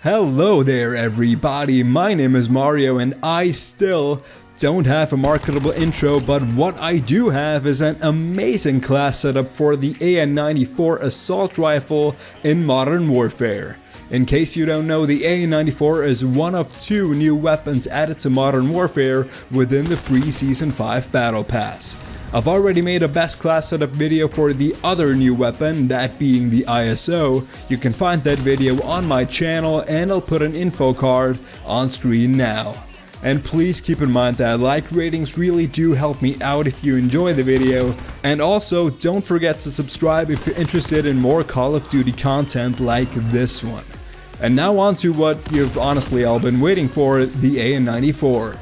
Hello there everybody, my name is Mario and I still don't have a marketable intro, but what I do have is an amazing class setup for the AN-94 assault rifle in Modern Warfare. In case you don't know, the AN-94 is one of two new weapons added to Modern Warfare within the free Season 5 Battle Pass. I've already made a best class setup video for the other new weapon, that being the ISO. You can find that video on my channel and I'll put an info card on screen now. And please keep in mind that like ratings really do help me out if you enjoy the video, and also don't forget to subscribe if you're interested in more Call of Duty content like this one. And now on to what you've honestly all been waiting for, the AN-94.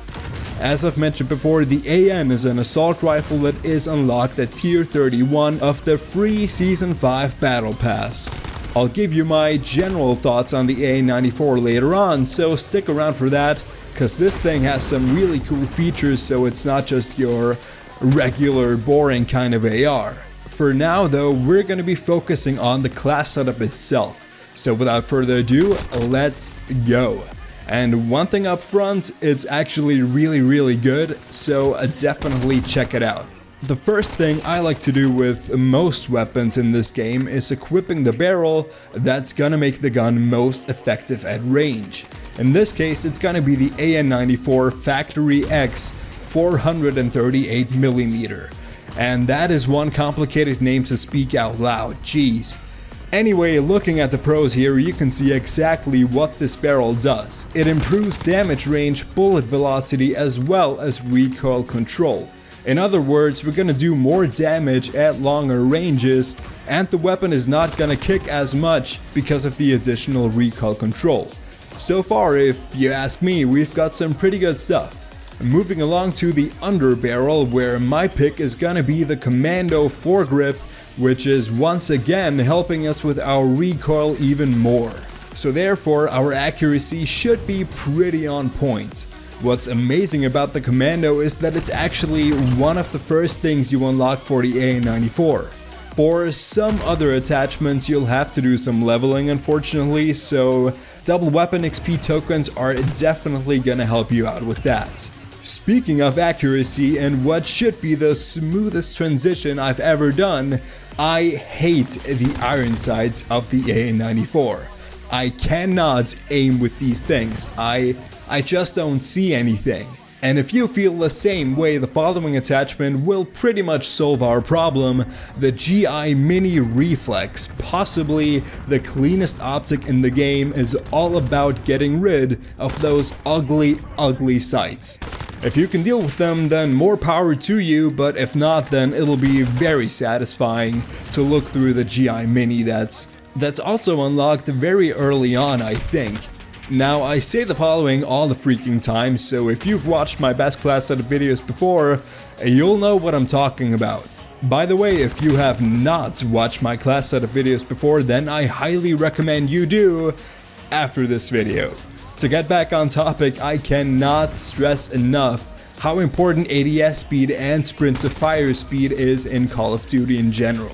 As I've mentioned before, the AN is an assault rifle that is unlocked at tier 31 of the free Season 5 Battle Pass. I'll give you my general thoughts on the AN-94 later on, so stick around for that, cause this thing has some really cool features, so it's not just your regular boring kind of AR. For now though, we're gonna be focusing on the class setup itself. So without further ado, let's go. And one thing up front, it's actually really good, so definitely check it out. The first thing I like to do with most weapons in this game is equipping the barrel that's gonna make the gun most effective at range. In this case, it's gonna be the AN-94 Factory X 438mm. And that is one complicated name to speak out loud, jeez. Anyway, looking at the pros here, you can see exactly what this barrel does. It improves damage range, bullet velocity, as well as recoil control. In other words, we're gonna do more damage at longer ranges, and the weapon is not gonna kick as much because of the additional recoil control. So far, if you ask me, we've got some pretty good stuff. Moving along to the underbarrel, where my pick is gonna be the Commando foregrip, which is once again helping us with our recoil even more. So therefore our accuracy should be pretty on point. What's amazing about the Commando is that it's actually one of the first things you unlock for the AN-94. For some other attachments you'll have to do some leveling unfortunately, so double weapon XP tokens are definitely gonna help you out with that. Speaking of accuracy and what should be the smoothest transition I've ever done, I hate the iron sights of the AN-94. I cannot aim with these things, I just don't see anything. And if you feel the same way, the following attachment will pretty much solve our problem. The GI Mini Reflex, possibly the cleanest optic in the game, is all about getting rid of those ugly sights. If you can deal with them, then more power to you, but if not, then it'll be very satisfying to look through the GI Mini that's also unlocked very early on, I think. Now, I say the following all the freaking time, so if you've watched my best class setup videos before, you'll know what I'm talking about. By the way, if you have not watched my class setup videos before, then I highly recommend you do after this video. To get back on topic, I cannot stress enough how important ADS speed and sprint to fire speed is in Call of Duty in general.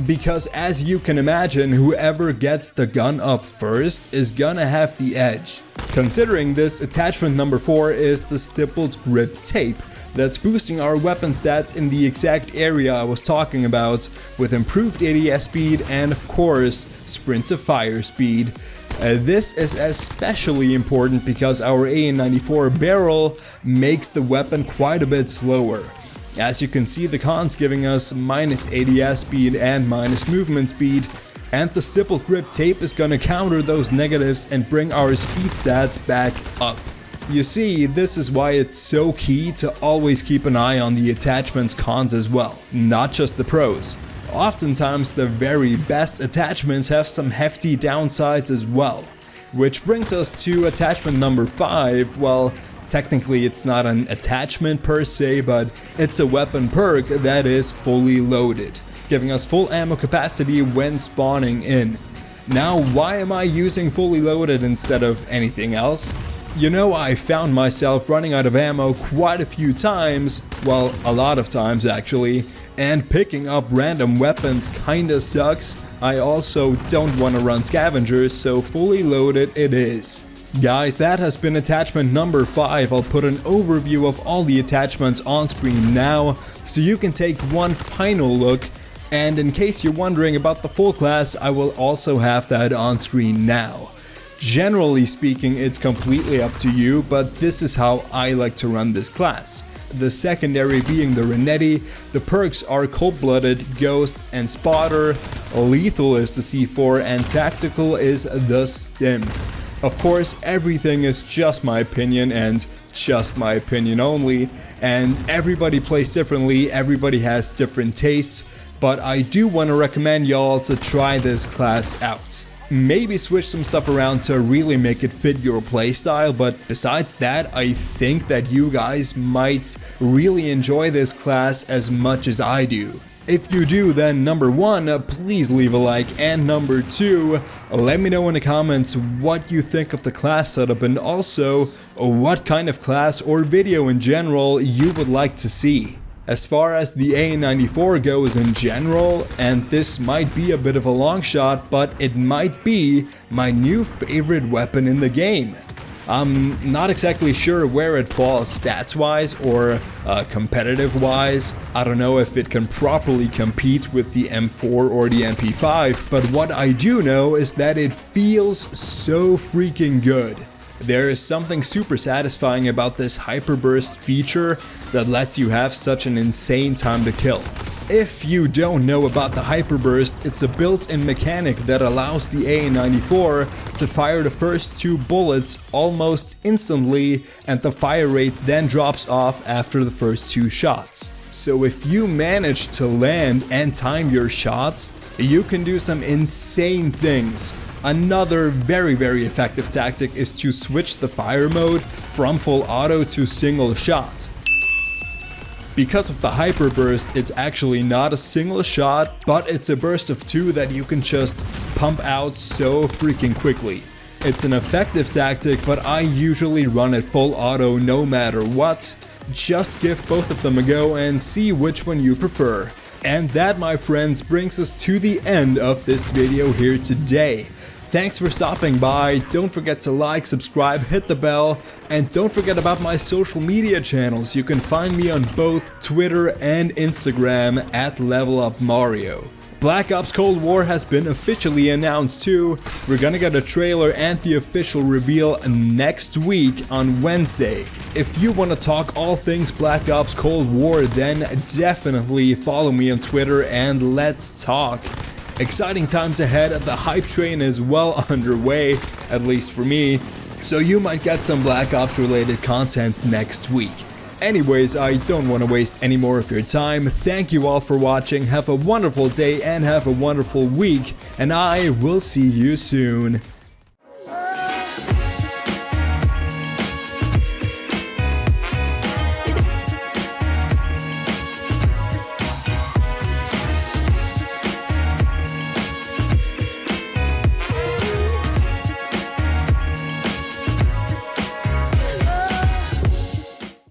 Because as you can imagine, whoever gets the gun up first is gonna have the edge. Considering this, attachment number 4 is the stippled grip tape that's boosting our weapon stats in the exact area I was talking about, with improved ADS speed and of course sprint to fire speed. This is especially important because our AN-94 barrel makes the weapon quite a bit slower. As you can see, the cons giving us minus ADS speed and minus movement speed, and the stippled grip tape is gonna counter those negatives and bring our speed stats back up. You see, this is why it's so key to always keep an eye on the attachment's cons as well, not just the pros. Oftentimes the very best attachments have some hefty downsides as well. Which brings us to attachment number 5. Well, technically it's not an attachment per se, but it's a weapon perk that is fully loaded, giving us full ammo capacity when spawning in. Now, why am I using fully loaded instead of anything else? You know, I found myself running out of ammo quite a few times, well, a lot of times actually, and picking up random weapons kinda sucks. I also don't want to run scavengers, so fully loaded it is. Guys, that has been attachment number 5. I'll put an overview of all the attachments on screen now, so you can take one final look. And in case you're wondering about the full class, I will also have that on screen now. Generally speaking, it's completely up to you, but this is how I like to run this class. The secondary being the Renetti, the perks are Cold-Blooded, Ghost, and Spotter, Lethal is the C4, and Tactical is the Stim. Of course, everything is just my opinion and just my opinion only, and everybody plays differently, everybody has different tastes, but I do want to recommend y'all to try this class out. Maybe switch some stuff around to really make it fit your playstyle, but besides that, I think that you guys might really enjoy this class as much as I do. If you do, then number 1, please leave a like, and number 2, let me know in the comments what you think of the class setup, and also what kind of class or video in general you would like to see. As far as the AN-94 goes in general, and this might be a bit of a long shot, but it might be my new favorite weapon in the game. I'm not exactly sure where it falls stats-wise or competitive-wise. I don't know if it can properly compete with the M4 or the MP5, but what I do know is that it feels so freaking good. There is something super satisfying about this hyperburst feature that lets you have such an insane time to kill. If you don't know about the hyperburst, it's a built-in mechanic that allows the AN-94 to fire the first 2 bullets almost instantly, and the fire rate then drops off after the first 2 shots. So if you manage to land and time your shots, you can do some insane things. Another very effective tactic is to switch the fire mode from full auto to single shot. Because of the hyperburst, it's actually not a single shot, but it's a burst of 2 that you can just pump out so freaking quickly. It's an effective tactic, but I usually run it full auto no matter what. Just give both of them a go and see which one you prefer. And that, my friends, brings us to the end of this video here today. Thanks for stopping by. Don't forget to like, subscribe, hit the bell, and don't forget about my social media channels. You can find me on both Twitter and Instagram at LevelUpMario. Black Ops Cold War has been officially announced too. We're gonna get a trailer and the official reveal next week on Wednesday. If you want to talk all things Black Ops Cold War, then definitely follow me on Twitter and let's talk. Exciting times ahead, the hype train is well underway, at least for me, so you might get some Black Ops related content next week. Anyways, I don't want to waste any more of your time. Thank you all for watching, have a wonderful day and have a wonderful week, and I will see you soon.